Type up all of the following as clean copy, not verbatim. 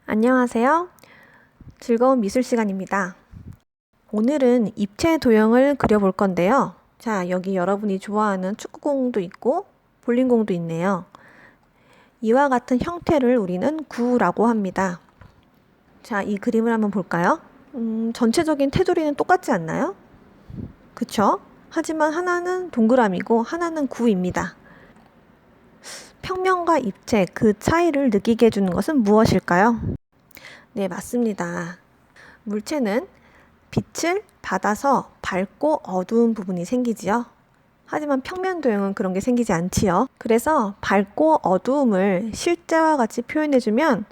안녕하세요. 즐거운 미술 시간입니다. 오늘은 입체 도형을 그려볼 건데요. 자, 여기 여러분이 좋아하는 축구공도 있고 볼링공도 있네요. 이와 같은 형태를 우리는 구라고 합니다. 자, 이 그림을 한번 볼까요? 전체적인 테두리는 똑같지 않나요? 그쵸? 하지만 하나는 동그라미고 하나는 구입니다. 평면과 입체, 그 차이를 느끼게 해주는 것은 무엇일까요? 네, 맞습니다. 물체는 빛을 받아서 밝고 어두운 부분이 생기지요. 하지만 평면 도형은 그런 게 생기지 않지요. 그래서 밝고 어두움을 실제와 같이 표현해주면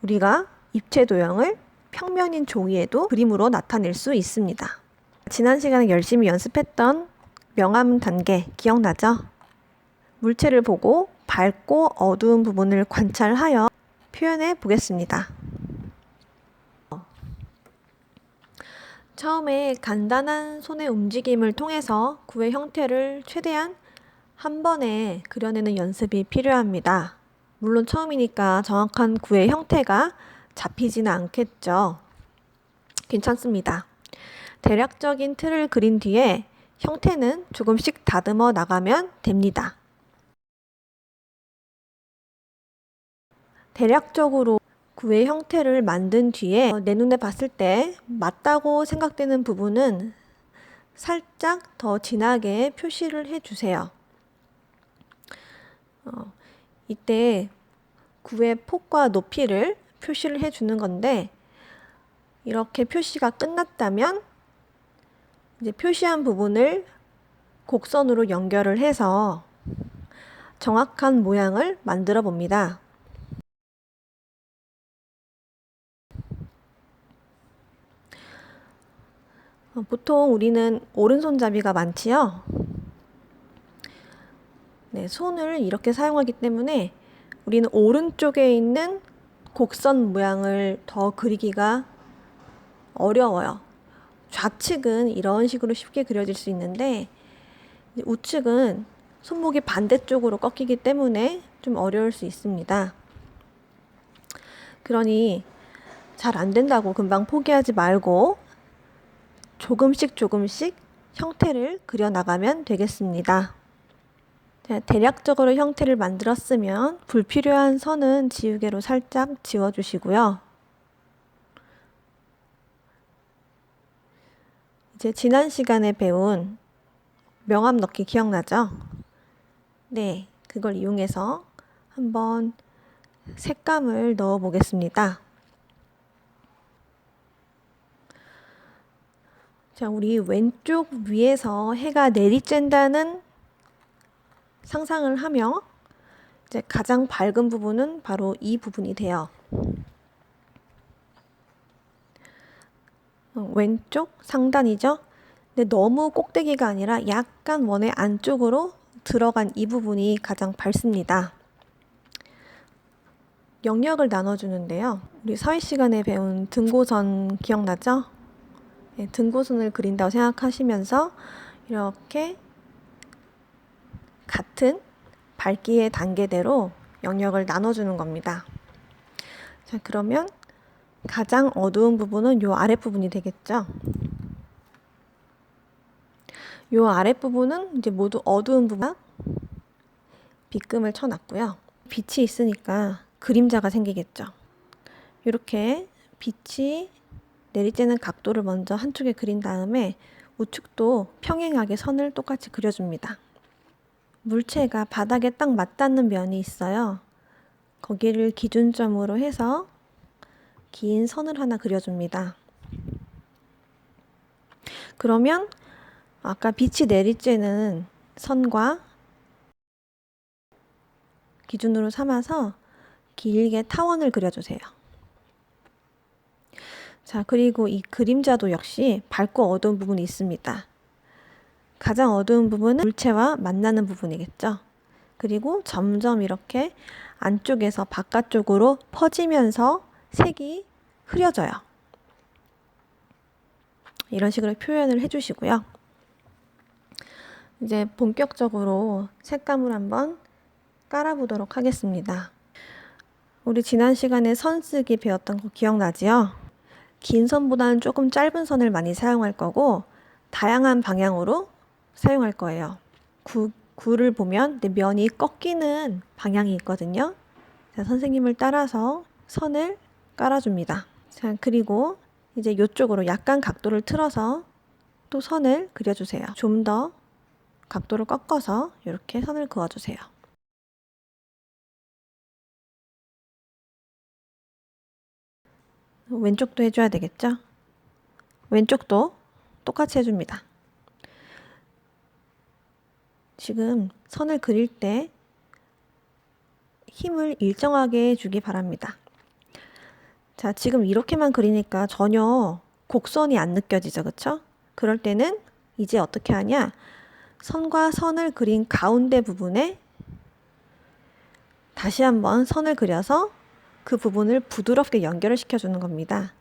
우리가 입체 도형을 평면인 종이에도 그림으로 나타낼 수 있습니다. 지난 시간에 열심히 연습했던 명암 단계 기억나죠? 물체를 보고 밝고 어두운 부분을 관찰하여 표현해 보겠습니다. 처음에 간단한 손의 움직임을 통해서 구의 형태를 최대한 한 번에 그려내는 연습이 필요합니다. 물론 처음이니까 정확한 구의 형태가 잡히지는 않겠죠. 괜찮습니다. 대략적인 틀을 그린 뒤에 형태는 조금씩 다듬어 나가면 됩니다. 대략적으로 구의 형태를 만든 뒤에 내 눈에 봤을 때 맞다고 생각되는 부분은 살짝 더 진하게 표시를 해주세요. 이때 구의 폭과 높이를 표시를 해주는 건데 이렇게 표시가 끝났다면 이제 표시한 부분을 곡선으로 연결을 해서 정확한 모양을 만들어 봅니다. 보통 우리는 오른손잡이가 많지요. 네, 손을 이렇게 사용하기 때문에 우리는 오른쪽에 있는 곡선 모양을 더 그리기가 어려워요. 좌측은 이런 식으로 쉽게 그려질 수 있는데 우측은 손목이 반대쪽으로 꺾이기 때문에 좀 어려울 수 있습니다. 그러니 잘 안 된다고 금방 포기하지 말고 조금씩 형태를 그려나가면 되겠습니다. 자, 대략적으로 형태를 만들었으면 불필요한 선은 지우개로 살짝 지워주시고요. 이제 지난 시간에 배운 명암 넣기 기억나죠? 네, 그걸 이용해서 한번 색감을 넣어 보겠습니다. 자, 우리 왼쪽 위에서 해가 내리쬐다는 상상을 하며 이제 가장 밝은 부분은 바로 이 부분이 돼요. 왼쪽 상단이죠. 근데 너무 꼭대기가 아니라 약간 원의 안쪽으로 들어간 이 부분이 가장 밝습니다. 영역을 나눠주는데요. 우리 사회 시간에 배운 등고선 기억나죠? 네, 등고선을 그린다고 생각하시면서 이렇게 같은 밝기의 단계대로 영역을 나눠주는 겁니다. 자, 그러면 가장 어두운 부분은 요 아랫부분이 되겠죠. 요 아랫부분은 이제 모두 어두운 부분 빗금을 쳐놨고요. 빛이 있으니까 그림자가 생기겠죠. 이렇게 빛이 내리쬐는 각도를 먼저 한쪽에 그린 다음에 우측도 평행하게 선을 똑같이 그려줍니다. 물체가 바닥에 딱 맞닿는 면이 있어요. 거기를 기준점으로 해서 긴 선을 하나 그려줍니다. 그러면 아까 빛이 내리쬐는 선과 기준으로 삼아서 길게 타원을 그려주세요. 자, 그리고 이 그림자도 역시 밝고 어두운 부분이 있습니다. 가장 어두운 부분은 물체와 만나는 부분이겠죠. 그리고 점점 이렇게 안쪽에서 바깥쪽으로 퍼지면서 색이 흐려져요. 이런 식으로 표현을 해주시고요. 이제 본격적으로 색감을 한번 깔아보도록 하겠습니다. 우리 지난 시간에 선 쓰기 배웠던 거 기억나지요? 긴 선보다는 조금 짧은 선을 많이 사용할 거고 다양한 방향으로 사용할 거예요. 구를 보면 면이 꺾이는 방향이 있거든요. 자, 선생님을 따라서 선을 깔아줍니다. 자, 그리고 이제 이쪽으로 약간 각도를 틀어서 또 선을 그려주세요. 좀 더 각도를 꺾어서 이렇게 선을 그어주세요. 왼쪽도 해줘야 되겠죠? 왼쪽도 똑같이 해줍니다. 지금 선을 그릴 때 힘을 일정하게 주기 바랍니다. 자, 지금 이렇게만 그리니까 전혀 곡선이 안 느껴지죠, 그쵸? 그럴 때는 이제 어떻게 하냐? 선과 선을 그린 가운데 부분에 다시 한번 선을 그려서 그 부분을 부드럽게 연결을 시켜주는 겁니다.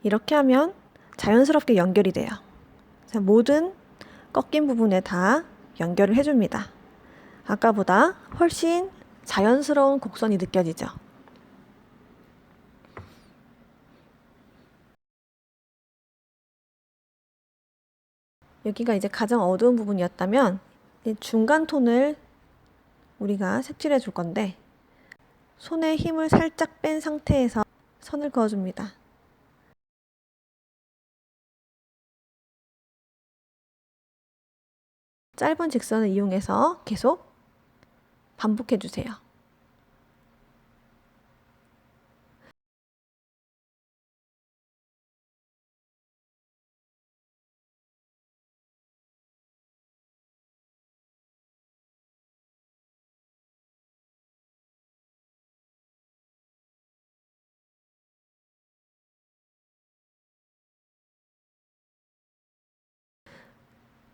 이렇게 하면 자연스럽게 연결이 돼요. 자, 모든 꺾인 부분에 다 연결을 해줍니다. 아까보다 훨씬 자연스러운 곡선이 느껴지죠. 여기가 이제 가장 어두운 부분이었다면 중간 톤을 우리가 색칠해 줄 건데 손에 힘을 살짝 뺀 상태에서 선을 그어줍니다. 짧은 직선을 이용해서 계속 반복해 주세요.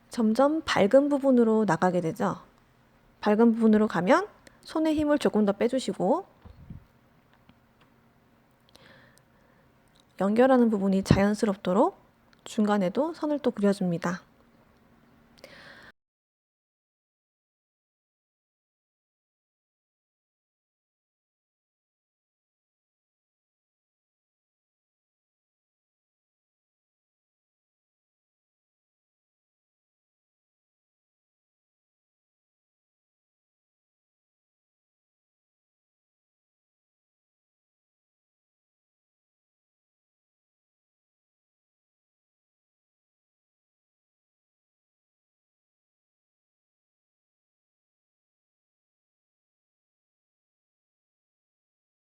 점점 밝은 부분으로 나가게 되죠. 밝은 부분으로 가면 손에 힘을 조금 더 빼주시고 연결하는 부분이 자연스럽도록 중간에도 선을 또 그려줍니다.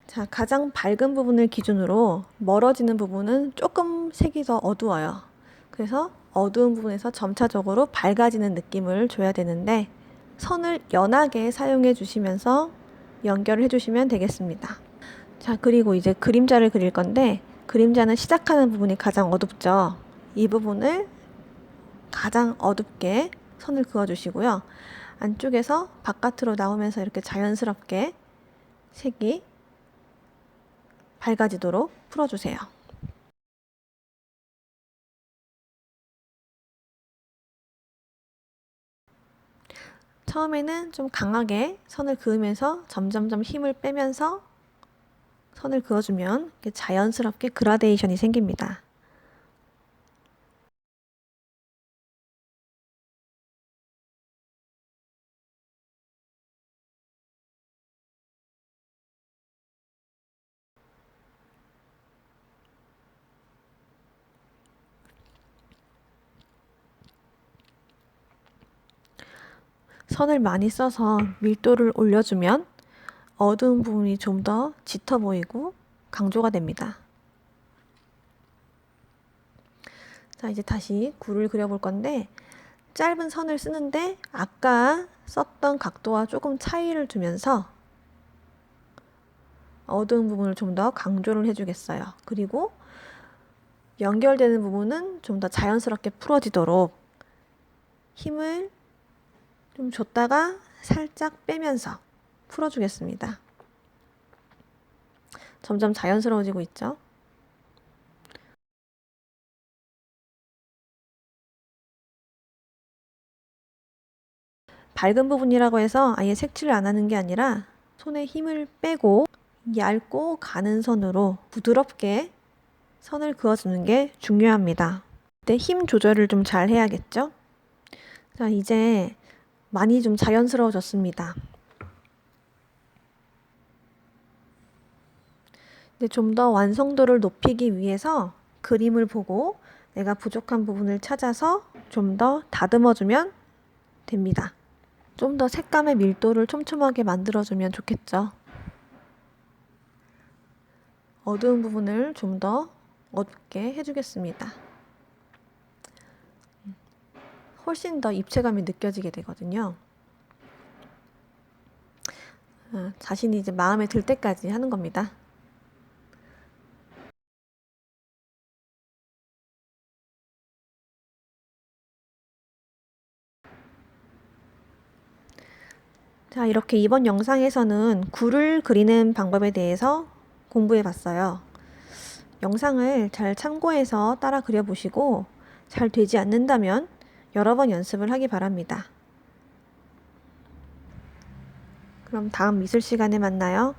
자, 가장 밝은 부분을 기준으로 멀어지는 부분은 조금 색이 더 어두워요. 그래서 어두운 부분에서 점차적으로 밝아지는 느낌을 줘야 되는데 선을 연하게 사용해 주시면서 연결을 해 주시면 되겠습니다. 자, 그리고 이제 그림자를 그릴 건데 그림자는 시작하는 부분이 가장 어둡죠. 이 부분을 가장 어둡게 선을 그어 주시고요. 안쪽에서 바깥으로 나오면서 이렇게 자연스럽게 색이 밝아지도록 풀어주세요. 처음에는 좀 강하게 선을 그으면서 점점점 힘을 빼면서 선을 그어주면 자연스럽게 그라데이션이 생깁니다. 선을 많이 써서 밀도를 올려주면 어두운 부분이 좀 더 짙어 보이고 강조가 됩니다. 자, 이제 다시 구를 그려볼 건데 짧은 선을 쓰는데 아까 썼던 각도와 조금 차이를 두면서 어두운 부분을 좀 더 강조를 해주겠어요. 그리고 연결되는 부분은 좀 더 자연스럽게 풀어지도록 힘을 좀 줬다가 살짝 빼면서 풀어주겠습니다. 점점 자연스러워지고 있죠? 밝은 부분이라고 해서 아예 색칠을 안 하는 게 아니라 손에 힘을 빼고 얇고 가는 선으로 부드럽게 선을 그어주는 게 중요합니다. 그때 힘 조절을 좀 잘 해야겠죠? 자, 이제 많이 좀 자연스러워졌습니다. 좀 더 완성도를 높이기 위해서 그림을 보고 내가 부족한 부분을 찾아서 좀 더 다듬어주면 됩니다. 좀 더 색감의 밀도를 촘촘하게 만들어주면 좋겠죠. 어두운 부분을 좀 더 어둡게 해주겠습니다. 훨씬 더 입체감이 느껴지게 되거든요. 자신이 이제 마음에 들 때까지 하는 겁니다. 자, 이렇게 이번 영상에서는 굴을 그리는 방법에 대해서 공부해 봤어요. 영상을 잘 참고해서 따라 그려보시고 잘 되지 않는다면 여러 번 연습을 하기 바랍니다. 그럼 다음 미술 시간에 만나요.